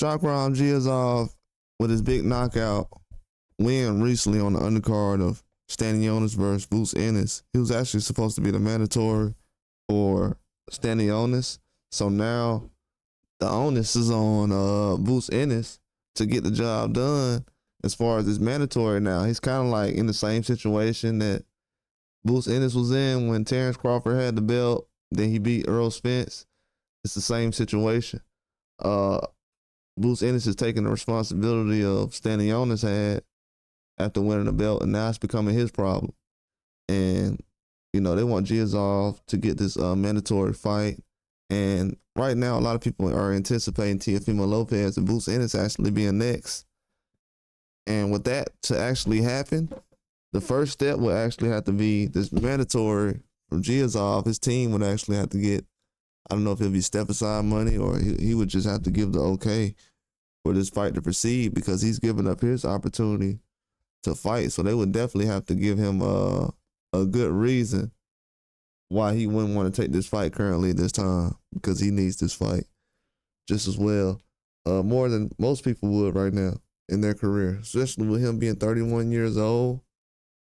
Jaron Giyasov with his big knockout win recently on the undercard of Stanionis versus Jaron Ennis. He was actually supposed to be the mandatory for Stanionis. So now the onus is on Jaron Ennis to get the job done as far as his mandatory now. He's kind of like in the same situation that Jaron Ennis was in when Terrence Crawford had the belt. Then he beat Earl Spence. It's the same situation. Jaron Ennis is taking the responsibility of Stanionis had after winning the belt, and now it's becoming his problem. And, you know, they want Giyasov to get this mandatory fight. And right now, a lot of people are anticipating Teofimo Lopez and Jaron Ennis actually being next. And with that to actually happen, the first step would actually have to be this mandatory from Giyasov. His team would actually have to get, I don't know if it'll be step aside money or he would just have to give the okay for this fight to proceed, because he's given up his opportunity to fight. So they would definitely have to give him a good reason why he wouldn't want to take this fight currently at this time, because he needs this fight just as well, more than most people would right now in their career, especially with him being 31 years old.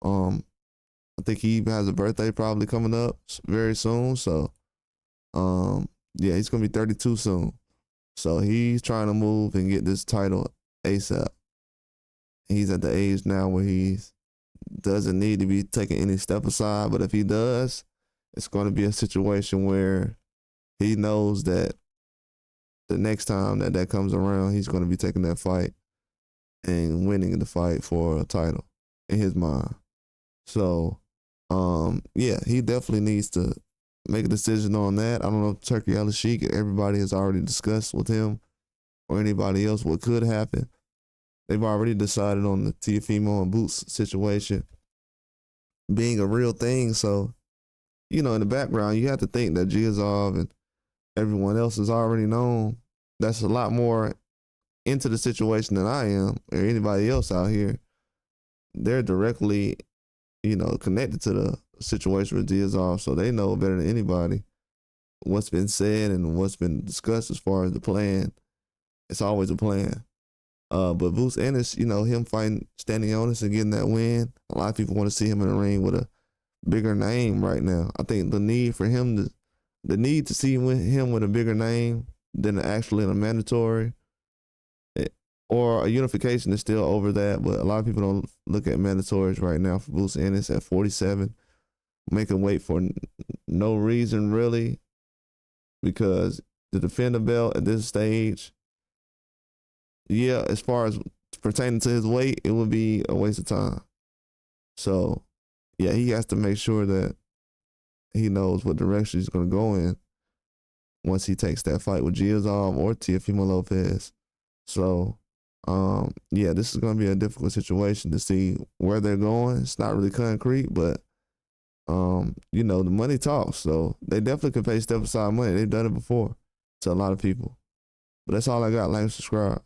I think he has a birthday probably coming up very soon. So, yeah, he's going to be 32 soon. So he's trying to move and get this title ASAP. He's at the age now where he doesn't need to be taking any step aside. But if he does, it's going to be a situation where he knows that the next time that comes around, he's going to be taking that fight and winning the fight for a title in his mind. So, yeah, he definitely needs to make a decision on that. I don't know if Turkey Al-Sheikh, everybody has already discussed with him or anybody else what could happen. They've already decided on the Teofimo and Boots situation being a real thing. So, you know, in the background, you have to think that Giyasov and everyone else is already known. That's a lot more into the situation than I am or anybody else out here. They're directly, you know, connected to the situation with Giyasov, so they know better than anybody what's been said and what's been discussed as far as the plan. It's always a plan. But Jaron Ennis, you know, him fighting Stanionis and getting that win, a lot of people want to see him in the ring with a bigger name right now. I think the need to see him with a bigger name than actually in a mandatory or a unification is still over that, but a lot of people don't look at mandatories right now for Jaron Ennis at 47. Make him wait for no reason, really, because to defend the belt at this stage, yeah, as far as pertaining to his weight, it would be a waste of time. So, yeah, he has to make sure that he knows what direction he's going to go in once he takes that fight with Giyasov or Teofimo Lopez. So, yeah, this is going to be a difficult situation to see where they're going. It's not really concrete, but, you know, the money talks. So they definitely can pay step aside money. They've done it before to a lot of people. But that's all I got. Like and subscribe.